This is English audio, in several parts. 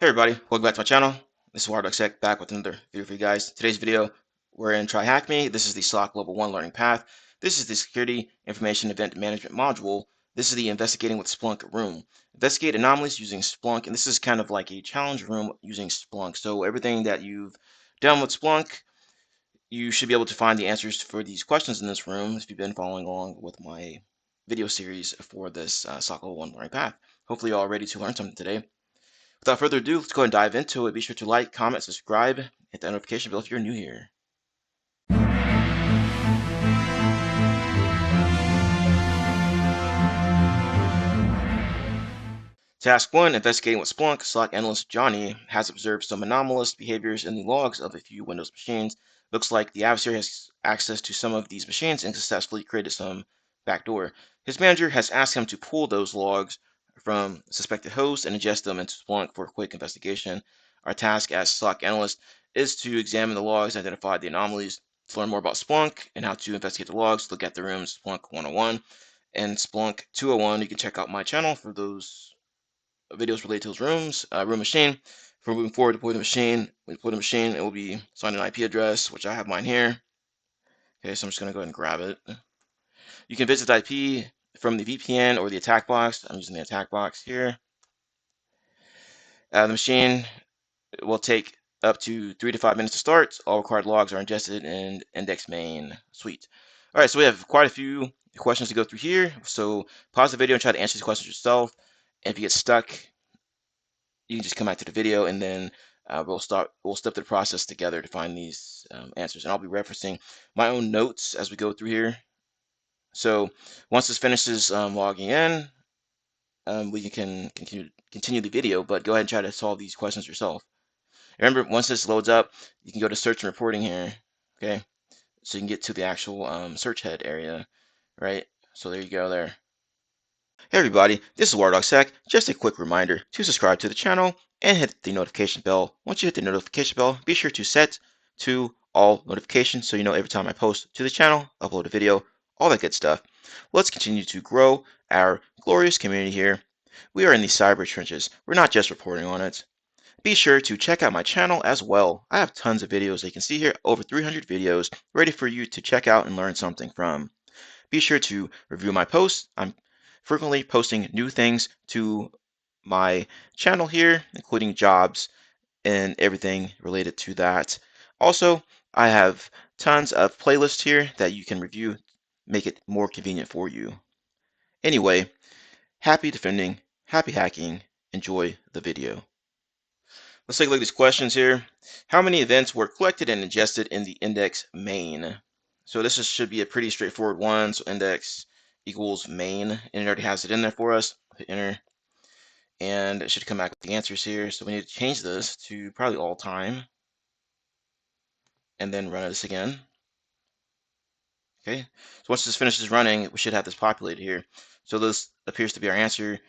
Hey everybody, welcome back to my channel. This is WireDogSec back with another video for you guys. Today's video, we're in TryHackMe. This is the SOC Level 1 learning path. This is the Security Information Event Management module. This is the Investigating with Splunk room. Investigate anomalies using Splunk, and this is kind of like a challenge room using Splunk. So everything that you've done with Splunk, you should be able to find the answers for these questions in this room if you've been following along with my video series for this SOC Level 1 learning path. Hopefully you're all ready to learn something today. Without further ado, let's go ahead and dive into it. Be sure to like, comment, subscribe, hit that notification bell if you're new here. Task 1, investigating with Splunk. SOC Analyst Johnny has observed some anomalous behaviors in the logs of a few Windows machines. Looks like the adversary has access to some of these machines and successfully created some backdoor. His manager has asked him to pull those logs from suspected hosts and ingest them into Splunk for a quick investigation. Our task as SOC Analyst is to examine the logs and identify the anomalies. To learn more about Splunk and how to investigate the logs, look at the rooms Splunk 101 and Splunk 201. You can check out my channel for those videos related to those rooms. Room machine. For moving forward, deploy the machine. When you deploy the machine, it will be assigned an IP address, which I have mine here. Okay, so I'm just going to go ahead and grab it. You can visit the IP from the VPN or the attack box. I'm using the attack box here. The machine will take up to 3 to 5 minutes to start. All required logs are ingested in index main suite. All right, so we have quite a few questions to go through here. So pause the video and try to answer these questions yourself. And if you get stuck, you can just come back to the video and then we'll step through the process together to find these answers. And I'll be referencing my own notes as we go through here. So once this finishes logging in, we can continue the video, but go ahead and try to solve these questions yourself. Remember, once this loads up, you can go to search and reporting here, okay? So you can get to the actual search head area, right? So there you go there. Hey everybody, this is WireDogSec. Just a quick reminder to subscribe to the channel and hit the notification bell. Once you hit the notification bell, be sure to set to all notifications so you know every time I post to the channel, upload a video, all that good stuff. Let's continue to grow our glorious community here. We are in the cyber trenches. We're not just reporting on it. Be sure to check out my channel as well. I have tons of videos that you can see here, over 300 videos ready for you to check out and learn something from. Be sure to review my posts. I'm frequently posting new things to my channel here, including jobs and everything related to that. Also, I have tons of playlists here that you can review, make it more convenient for you. Anyway, happy defending, happy hacking, enjoy the video. Let's take a look at these questions here. How many events were collected and ingested in the index main? So this should be a pretty straightforward one. So index equals main, and it already has it in there for us. Hit enter, and it should come back with the answers here. So we need to change this to probably all time, and then run this again. Okay, so once this finishes running, we should have this populated here. So this appears to be our answer,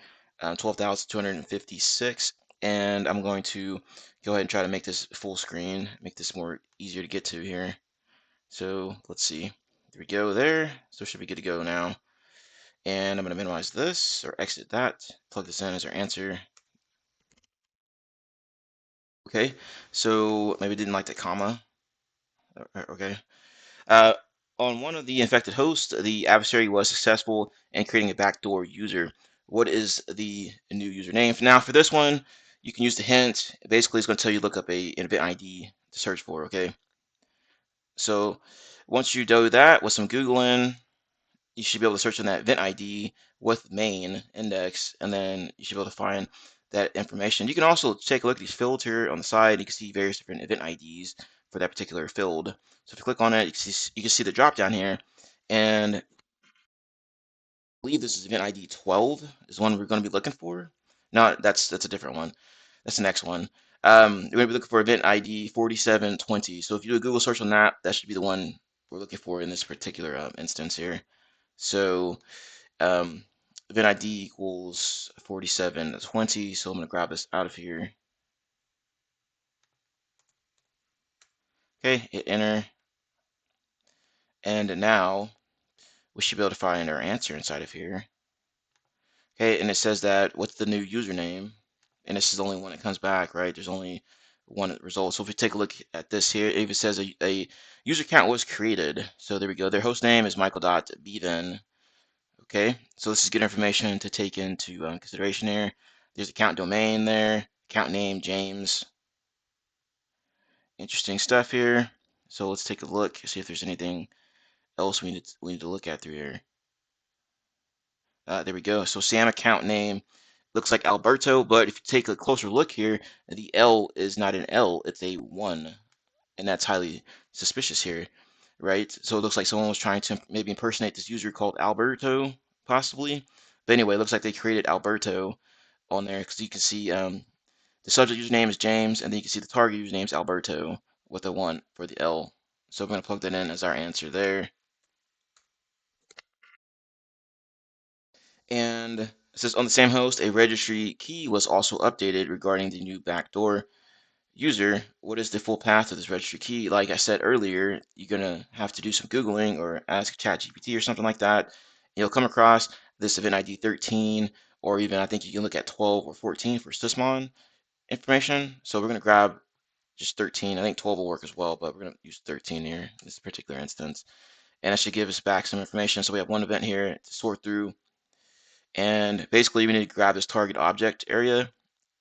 12,256. And I'm going to go ahead and try to make this full screen, make this more easier to get to here. So let's see, there we go there. So should be good to go now. And I'm going to minimize this or exit that, plug this in as our answer. Okay, so maybe didn't like the comma. Okay. On one of the infected hosts, the adversary was successful in creating a backdoor user. What is the new username? Now, for this one, you can use the hint. Basically, it's going to tell you look up an event ID to search for, okay? So once you do that with some Googling, you should be able to search on that event ID with main index, and then you should be able to find that information. You can also take a look at these fields here on the side. You can see various different event IDs for that particular field. So if you click on it, you can see the drop down here, and I believe this is event ID 12 is one we're going to be looking for. No, that's a different one. That's the next one. We're going to be looking for event ID 4720. So if you do a Google search on that, that should be the one we're looking for in this particular instance here. So event ID equals 4720. So I'm going to grab this out of here. Okay, hit enter. And now we should be able to find our answer inside of here. Okay, and it says that what's the new username? and this is the only one that comes back, right? There's only one result. So if we take a look at this here, it even says a user account was created. So there we go. Their host name is michael.bevan. Okay, so this is good information to take into consideration here. There's account domain there, account name James. Interesting stuff here. So let's take a look, see if there's anything else we need to look at through here. There we go. So SAM account name looks like Alberto, but if you take a closer look here, the L is not an L, it's a 1, and that's highly suspicious here, right? So it looks like someone was trying to maybe impersonate this user called Alberto, possibly. But anyway, it looks like they created Alberto on there because you can see the subject username is James, and then you can see the target username is Alberto with a 1 for the L. So we're going to plug that in as our answer there. And it says on the same host, a registry key was also updated regarding the new backdoor user. What is the full path of this registry key? Like I said earlier, you're gonna have to do some Googling or ask ChatGPT or something like that. You'll come across this event ID 13, or even I think you can look at 12 or 14 for Sysmon information. So we're gonna grab just 13. I think 12 will work as well, but we're gonna use 13 here in this particular instance. And that should give us back some information. So we have one event here to sort through. And basically, we need to grab this target object area.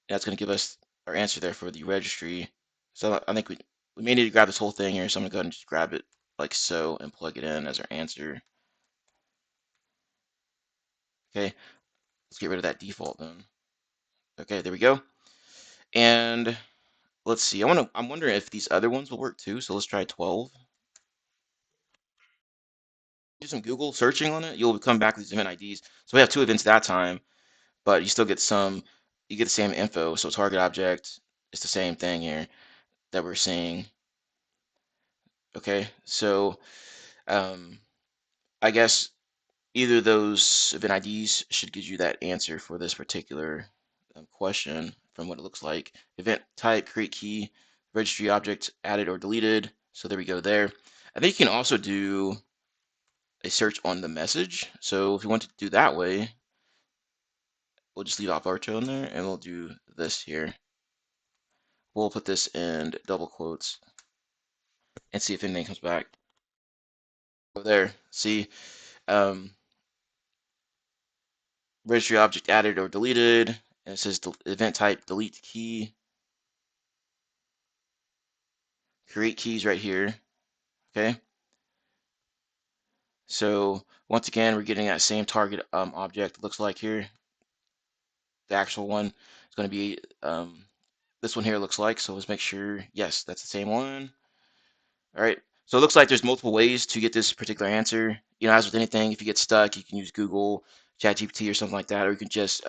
That's going to give us our answer there for the registry. So I think we may need to grab this whole thing here. So I'm going to go ahead and just grab it like so and plug it in as our answer. Okay, let's get rid of that default then. Okay, there we go. And let's see. I'm wondering if these other ones will work too. So let's try 12. Do some Google searching on it. You'll come back with these event IDs. So we have 2 events that time, but you still get some. You get the same info. So target object, it's the same thing here that we're seeing. Okay, so I guess either those event IDs should give you that answer for this particular question from what it looks like. Event type, create key, registry object added or deleted. So there we go there. I think you can also do a search on the message. So if you want to do that way, we'll just leave Alberto in there and we'll do this here. We'll put this in double quotes and see if anything comes back. Over there, see, registry object added or deleted, and it says event type delete key, create keys right here. Okay, so once again we're getting that same target object. It looks like here the actual one is going to be this one here looks like. So let's make sure, yes, that's the same one. All right, so it looks like there's multiple ways to get this particular answer. You know, as with anything, if you get stuck, you can use Google, ChatGPT, or something like that, or you can just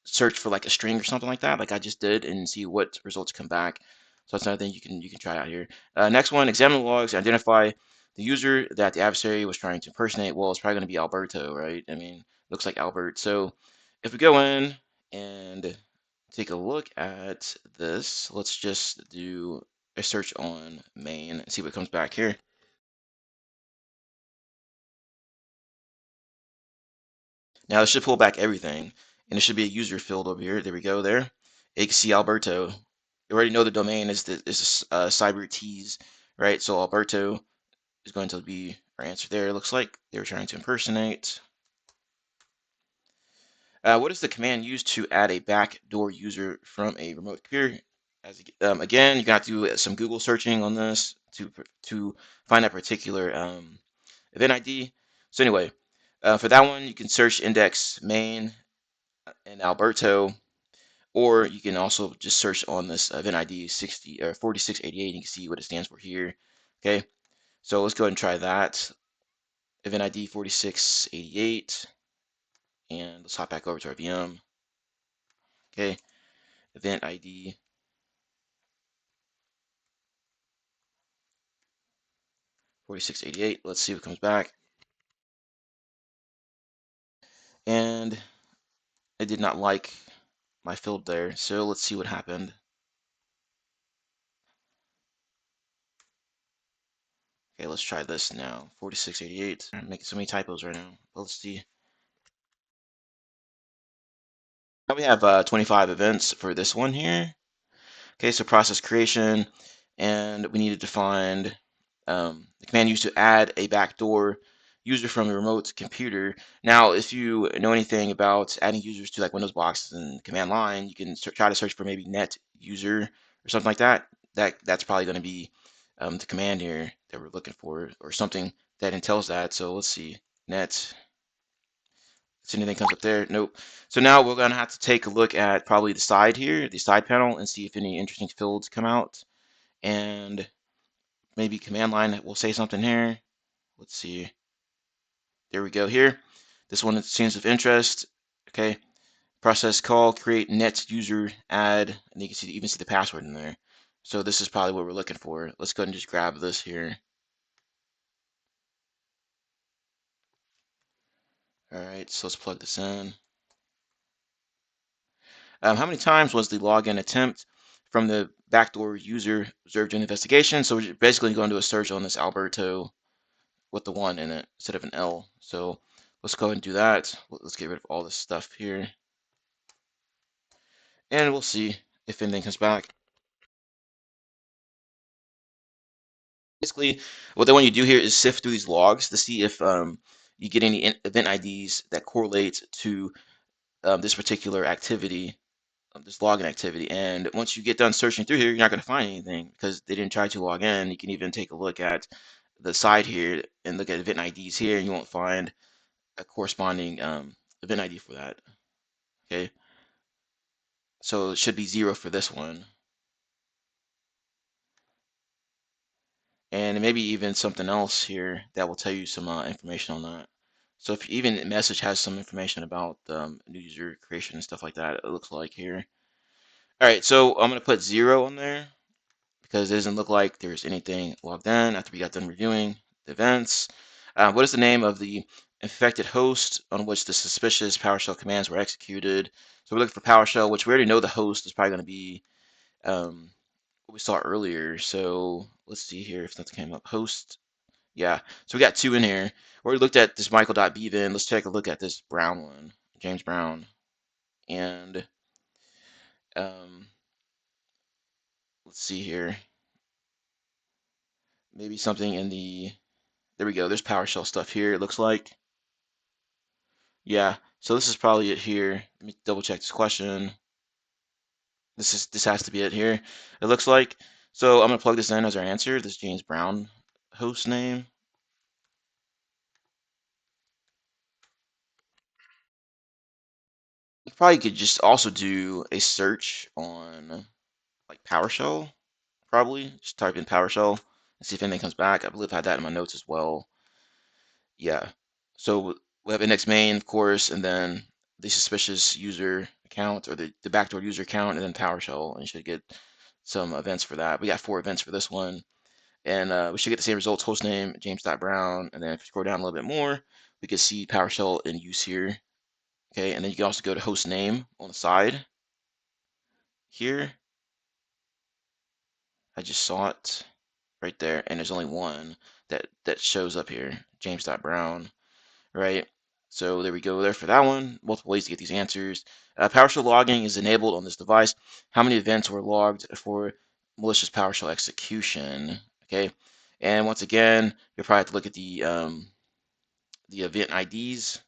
search for like a string or something like that, like I just did, and see what results come back. So that's another thing you can try out here. Next one, examine the logs, identify the user that the adversary was trying to impersonate. Well, it's probably going to be Alberto, right? I mean, looks like Albert. So if we go in and take a look at this, let's just do a search on main and see what comes back here. Now this should pull back everything, and there should be a user field over here. There we go. There, you can see Alberto. You already know the domain is cyber tease, right? So Alberto is going to be our answer there. It looks like they were trying to impersonate. What is the command used to add a backdoor user from a remote computer? As again, you got to do some Google searching on this to find that particular event ID. So anyway, for that one, you can search index main and Alberto, or you can also just search on this event ID 60 or 4688. And you can see what it stands for here. Okay, so let's go ahead and try that. Event ID 4688, and let's hop back over to our VM. Okay, event ID 4688. Let's see what comes back. And it did not like my field there, so let's see what happened. Okay, let's try this now. 4688. I'm making so many typos right now. Let's see. Now we have 25 events for this one here. Okay, so process creation, and we need to define the command used to add a backdoor user from a remote computer. Now, if you know anything about adding users to like Windows boxes and command line, you can try to search for maybe net user or something like that. That's probably going to be the command here that we're looking for, or something that entails that. So let's see, net. See anything comes up there? Nope. So now we're going to have to take a look at probably the side here, the side panel, and see if any interesting fields come out. And maybe command line will say something here. Let's see. There we go here. This one seems of interest. Okay. Process call, create net user add, and you can see even see the password in there. So this is probably what we're looking for. Let's go ahead and just grab this here. All right, so let's plug this in. How many times was the login attempt from the backdoor user observed during the investigation? So we're basically going to do a search on this Alberto with the 1 in it instead of an L. So let's go ahead and do that. Let's get rid of all this stuff here. And we'll see if anything comes back. Basically, what they want you to do here is sift through these logs to see if you get any event IDs that correlate to this particular activity, this login activity. And once you get done searching through here, you're not going to find anything because they didn't try to log in. You can even take a look at the side here and look at event IDs here, and you won't find a corresponding event ID for that. Okay, so it should be 0 for this one. And maybe even something else here that will tell you some information on that. So if even the message has some information about new user creation and stuff like that, it looks like here. All right, so I'm going to put 0 on there because it doesn't look like there's anything logged in after we got done reviewing the events. What is the name of the infected host on which the suspicious PowerShell commands were executed? So we're looking for PowerShell, which we already know the host is probably going to be what we saw earlier. So let's see here if that came up. Host. Yeah, so we got 2 in here. We already looked at this Michael.bvin. Let's take a look at this Brown one, James Brown. And um, let's see here. Maybe something in the, there we go. There's PowerShell stuff here, it looks like. Yeah, so this is probably it here. Let me double check this question. This has to be it here, it looks like. So I'm gonna plug this in as our answer, this James Brown host name. You probably could just also do a search on like PowerShell, probably. Just type in PowerShell and see if anything comes back. I believe I had that in my notes as well. Yeah. So we have index main, of course, and then the suspicious user account or the backdoor user account, and then PowerShell, and you should get some events for that. We got 4 events for this one, and we should get the same results: hostname James.Brown, and then if you scroll down a little bit more, we can see PowerShell in use here. Okay, and then you can also go to host name on the side here. I just saw it right there, and there's only one that shows up here, James.Brown. Right? So there we go there for that one. Multiple ways to get these answers. PowerShell logging is enabled on this device. How many events were logged for malicious PowerShell execution? Okay, and once again, you'll probably have to look at the event IDs.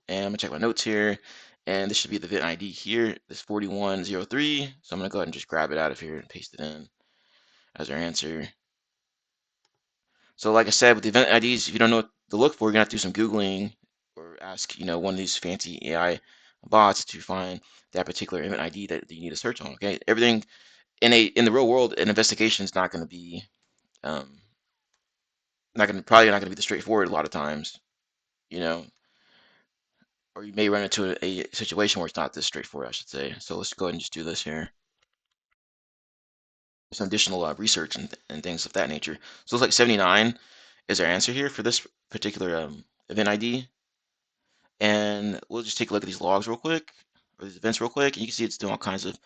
And I'm gonna check my notes here, and this should be the event ID here. This 4103. So I'm gonna go ahead and just grab it out of here and paste it in as our answer. So like I said, with the event IDs, if you don't know what to look for, you're gonna have to do some Googling or ask, one of these fancy AI bots to find that particular event ID that you need to search on. Okay, everything in the real world, an investigation is not going to be probably not going to be the straightforward a lot of times, you know, or you may run into a situation where it's not this straightforward, I should say. So let's go ahead and just do this here. Some additional research and things of that nature. So it's like 79 is our answer here for this particular event ID. And we'll just take a look at these logs real quick, or these events real quick, and you can see it's doing all kinds of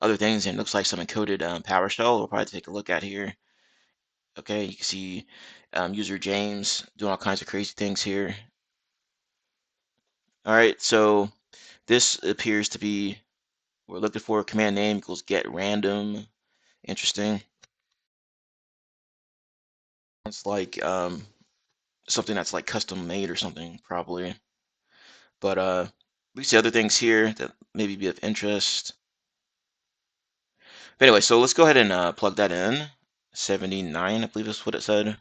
other things, and it looks like some encoded PowerShell. We'll probably take a look at here. Okay, you can see user James doing all kinds of crazy things here. All right, so this appears to be we're looking for command name equals get random. Interesting. It's like something that's like custom made or something probably. But we see other things here that maybe be of interest. But anyway, so let's go ahead and plug that in. 79, I believe is what it said.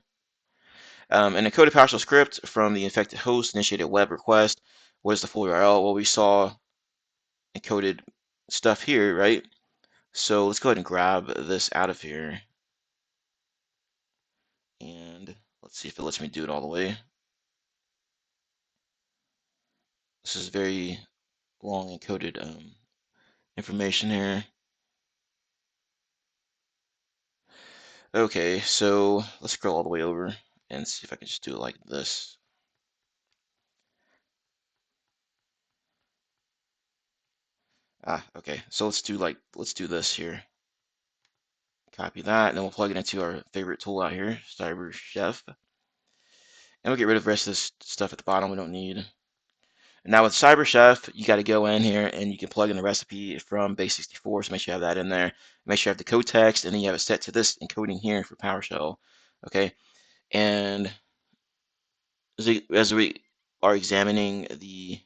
An encoded PowerShell script from the infected host initiated web request. What is the full URL? Well, we saw encoded stuff here, right? So let's go ahead and grab this out of here. And let's see if it lets me do it all the way. This is very long encoded information here. Okay, so let's scroll all the way over and see if I can just do it like this. Okay, so let's do this here. Copy that, and then we'll plug it into our favorite tool out here, Cyberchef. And we'll get rid of the rest of this stuff at the bottom we don't need. And now with Cyberchef, you got to go in here and you can plug in the recipe from base64, so make sure you have that in there. Make sure you have the code text, and then you have it set to this encoding here for PowerShell. Okay, and as we are examining the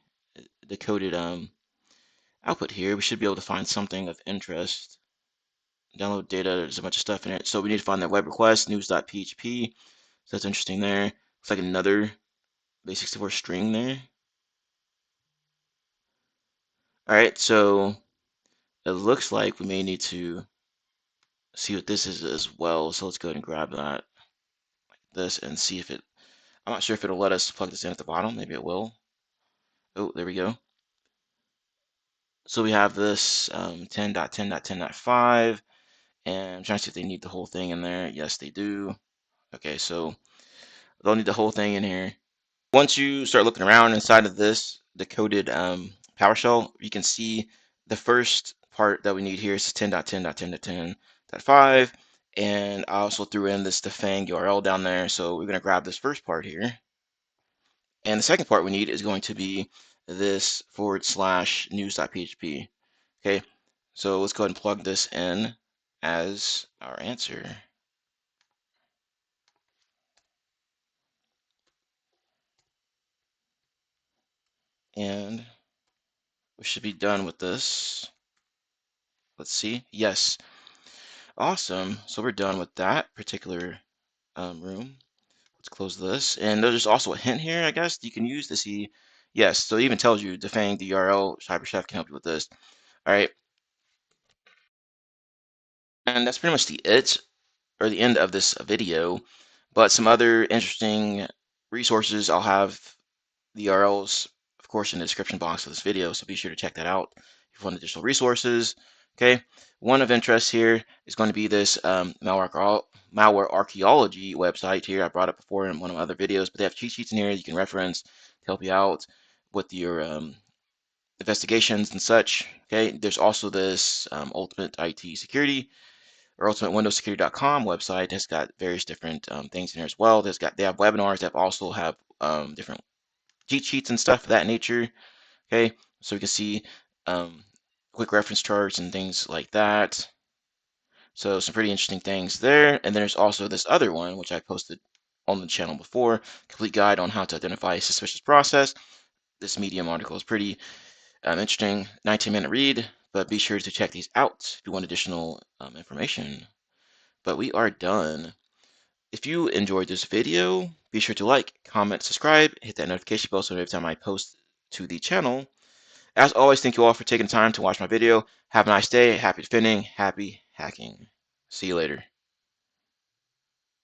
coded output here, we should be able to find something of interest. Download data, there's a bunch of stuff in it. So we need to find that web request, news.php. So that's interesting there. Looks like another base64 string there. All right, so it looks like we may need to see what this is as well. So let's go ahead and grab that, like this, and see if it, I'm not sure if it'll let us plug this in at the bottom. Maybe it will. Oh, there we go. So we have this 10.10.10.5, and I'm trying to see if they need the whole thing in there. Yes, they do. Okay, so they'll need the whole thing in here. Once you start looking around inside of this decoded PowerShell, you can see the first part that we need here is 10.10.10.10.5, and I also threw in this defang URL down there, so we're going to grab this first part here. And the second part we need is going to be this / news.php. Okay, so let's go ahead and plug this in as our answer. And we should be done with this. Let's see. Yes. Awesome. So we're done with that particular room. Let's close this. And there's also a hint here, I guess, you can use to see. Yes, so it even tells you defang the URL. Cyberchef can help you with this. All right. And that's pretty much the end of this video. But some other interesting resources, I'll have the URLs, of course, in the description box of this video. So be sure to check that out if you want additional resources. Okay, one of interest here is going to be this malware archaeology website here. I brought up before in one of my other videos, but they have cheat sheets in here you can reference to help you out with your investigations and such. Okay, there's also this Ultimate IT Security or ultimatewindowssecurity.com website that's got various different things in there as well. They have webinars that also have different cheat sheets and stuff of that nature. Okay, so we can see quick reference charts and things like that. So some pretty interesting things there. And then there's also this other one, which I posted on the channel before, complete guide on how to identify a suspicious process. This Medium article is pretty interesting, 19-minute read, but be sure to check these out if you want additional information. But we are done. If you enjoyed this video, be sure to like, comment, subscribe, hit that notification bell so every time I post to the channel. As always, thank you all for taking time to watch my video. Have a nice day. Happy defending. Happy hacking. See you later.